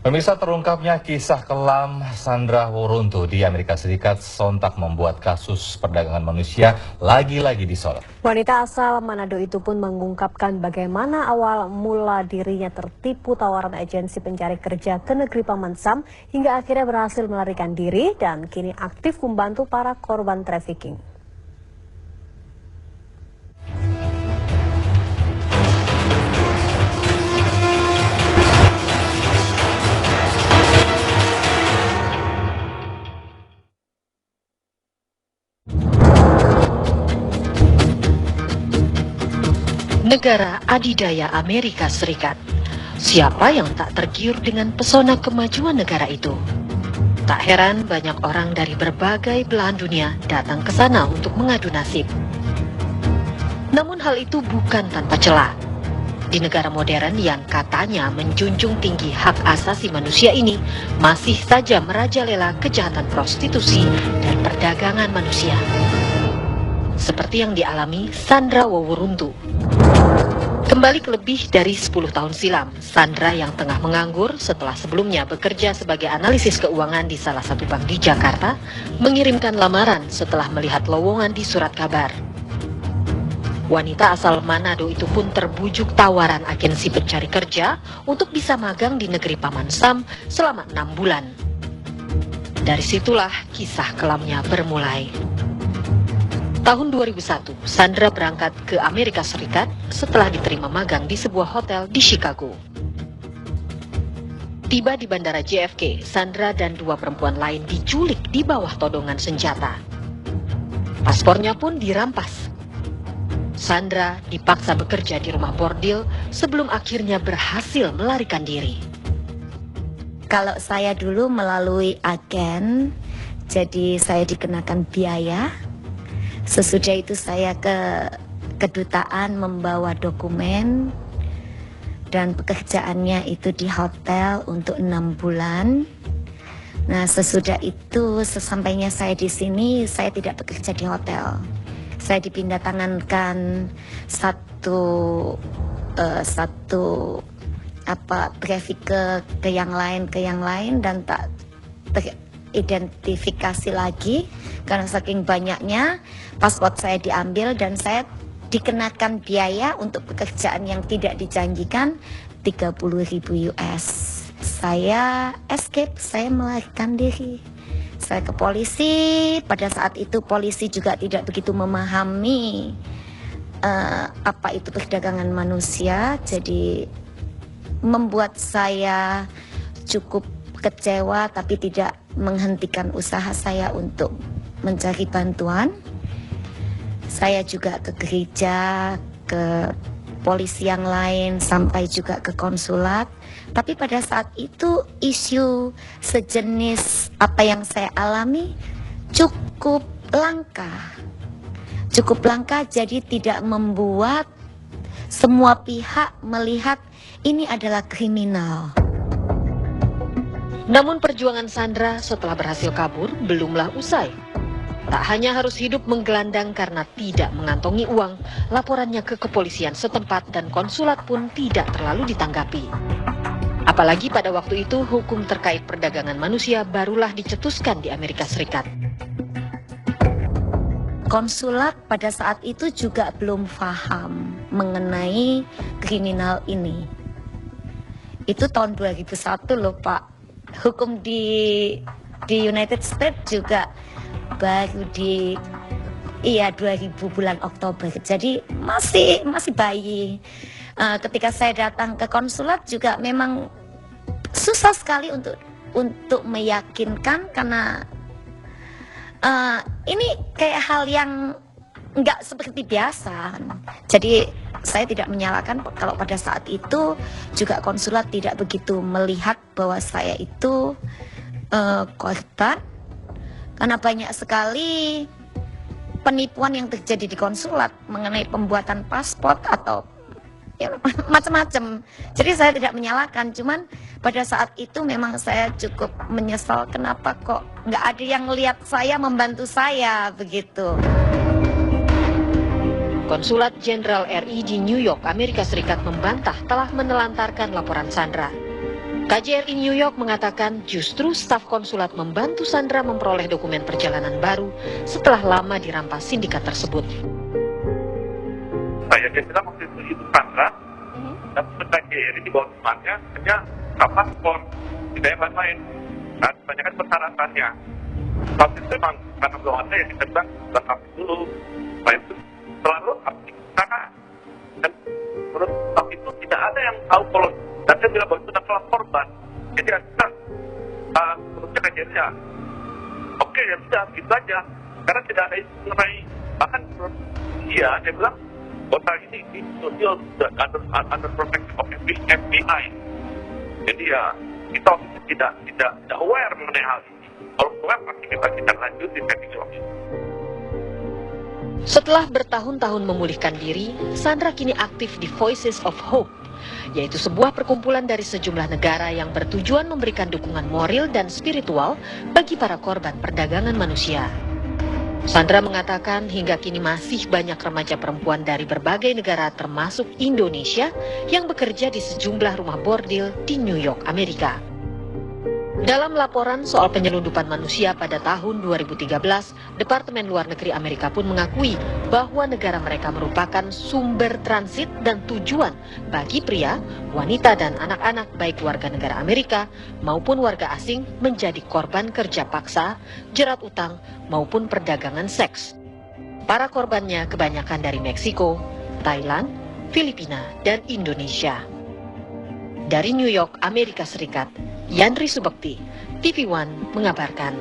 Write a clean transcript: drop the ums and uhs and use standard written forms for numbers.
Pemirsa, terungkapnya kisah kelam Sandra Woruntu di Amerika Serikat sontak membuat kasus perdagangan manusia lagi-lagi disorot. Wanita asal Manado itu pun mengungkapkan bagaimana awal mula dirinya tertipu tawaran agensi pencari kerja ke negeri Paman Sam hingga akhirnya berhasil melarikan diri dan kini aktif membantu para korban trafficking. Negara adidaya Amerika Serikat. Siapa yang tak tergiur dengan pesona kemajuan negara itu? Tak heran banyak orang dari berbagai belahan dunia datang ke sana untuk mengadu nasib. Namun hal itu bukan tanpa celah. Di negara modern yang katanya menjunjung tinggi hak asasi manusia ini, masih saja merajalela kejahatan prostitusi dan perdagangan manusia. Seperti yang dialami Sandra Woruntu. Kembali ke lebih dari 10 tahun silam, Sandra yang tengah menganggur setelah sebelumnya bekerja sebagai analisis keuangan di salah satu bank di Jakarta, mengirimkan lamaran setelah melihat lowongan di surat kabar. Wanita asal Manado itu pun terbujuk tawaran agensi pencari kerja untuk bisa magang di negeri Paman Sam selama 6 bulan. Dari situlah kisah kelamnya bermulai. Tahun 2001, Sandra berangkat ke Amerika Serikat setelah diterima magang di sebuah hotel di Chicago. Tiba di bandara JFK, Sandra dan 2 perempuan lain diculik di bawah todongan senjata. Paspornya pun dirampas. Sandra dipaksa bekerja di rumah bordil sebelum akhirnya berhasil melarikan diri. Kalau saya dulu melalui agen, jadi saya dikenakan biaya. Sesudah itu saya ke kedutaan membawa dokumen dan pekerjaannya itu di hotel untuk 6 bulan. Nah, sesudah itu sesampainya saya di sini, saya tidak bekerja di hotel. Saya dipindah tangankan satu traffic ke yang lain dan tak teridentifikasi lagi karena saking banyaknya paspor saya diambil dan saya dikenakan biaya untuk pekerjaan yang tidak dijanjikan 30.000 US. Saya escape, saya melarikan diri. Saya ke polisi, pada saat itu polisi juga tidak begitu memahami apa itu perdagangan manusia, jadi membuat saya cukup kecewa tapi tidak menghentikan usaha saya untuk mencari bantuan. Saya juga ke gereja, ke polisi yang lain, sampai juga ke konsulat. Tapi pada saat itu isu sejenis apa yang saya alami cukup langka. Cukup langka, jadi tidak membuat semua pihak melihat ini adalah kriminal. Namun perjuangan Sandra setelah berhasil kabur belumlah usai. Tak hanya harus hidup menggelandang karena tidak mengantongi uang, laporannya ke kepolisian setempat dan konsulat pun tidak terlalu ditanggapi. Apalagi pada waktu itu hukum terkait perdagangan manusia barulah dicetuskan di Amerika Serikat. Konsulat pada saat itu juga belum paham mengenai kriminal ini. Itu tahun 2001 loh Pak. Hukum di United States juga baru di 2000 bulan Oktober. Jadi masih bayi. Ketika saya datang ke konsulat juga memang susah sekali untuk meyakinkan karena ini kayak hal yang nggak seperti biasa. Jadi saya tidak menyalahkan kalau pada saat itu juga konsulat tidak begitu melihat bahwa saya itu korban, karena banyak sekali penipuan yang terjadi di konsulat mengenai pembuatan paspor atau ya, macam-macam. Jadi saya tidak menyalahkan, cuman pada saat itu memang saya cukup menyesal kenapa kok nggak ada yang lihat saya, membantu saya begitu. Konsulat Jenderal RI di New York, Amerika Serikat membantah telah menelantarkan laporan Sandra. KJRI New York mengatakan justru staf konsulat membantu Sandra memperoleh dokumen perjalanan baru setelah lama dirampas sindikat tersebut. Saya bilang waktu itu Sandra, dan KJRI di bawah temannya hanya paspor, tidak yang lain-lain. Nah, kebanyakan persyaratannya. Waktu itu memang karena belum ada ya kita bilang lengkap dulu. Nah itu selalu karena dan menurut staf itu tidak ada yang tahu kalau dan saya bilang bahwa itu adalah korban. Jadi kita menurutnya KJRI ya, oke ya sudah gitu aja. Karena tidak ada isu mengenai bahkan menurut dia bilang kota ini dia sudah under protection of FBI. Jadi ya kita tidak aware mengenai hal ini. Kalau aware pasti kita lanjutin ini. Setelah bertahun-tahun memulihkan diri, Sandra kini aktif di Voices of Hope, yaitu sebuah perkumpulan dari sejumlah negara yang bertujuan memberikan dukungan moral dan spiritual bagi para korban perdagangan manusia. Sandra mengatakan hingga kini masih banyak remaja perempuan dari berbagai negara termasuk Indonesia yang bekerja di sejumlah rumah bordil di New York, Amerika. Dalam laporan soal penyelundupan manusia pada tahun 2013, Departemen Luar Negeri Amerika pun mengakui bahwa negara mereka merupakan sumber transit dan tujuan bagi pria, wanita, dan anak-anak baik warga negara Amerika maupun warga asing menjadi korban kerja paksa, jerat utang, maupun perdagangan seks. Para korbannya kebanyakan dari Meksiko, Thailand, Filipina, dan Indonesia. Dari New York, Amerika Serikat, Yandri Subekti, TV One mengabarkan.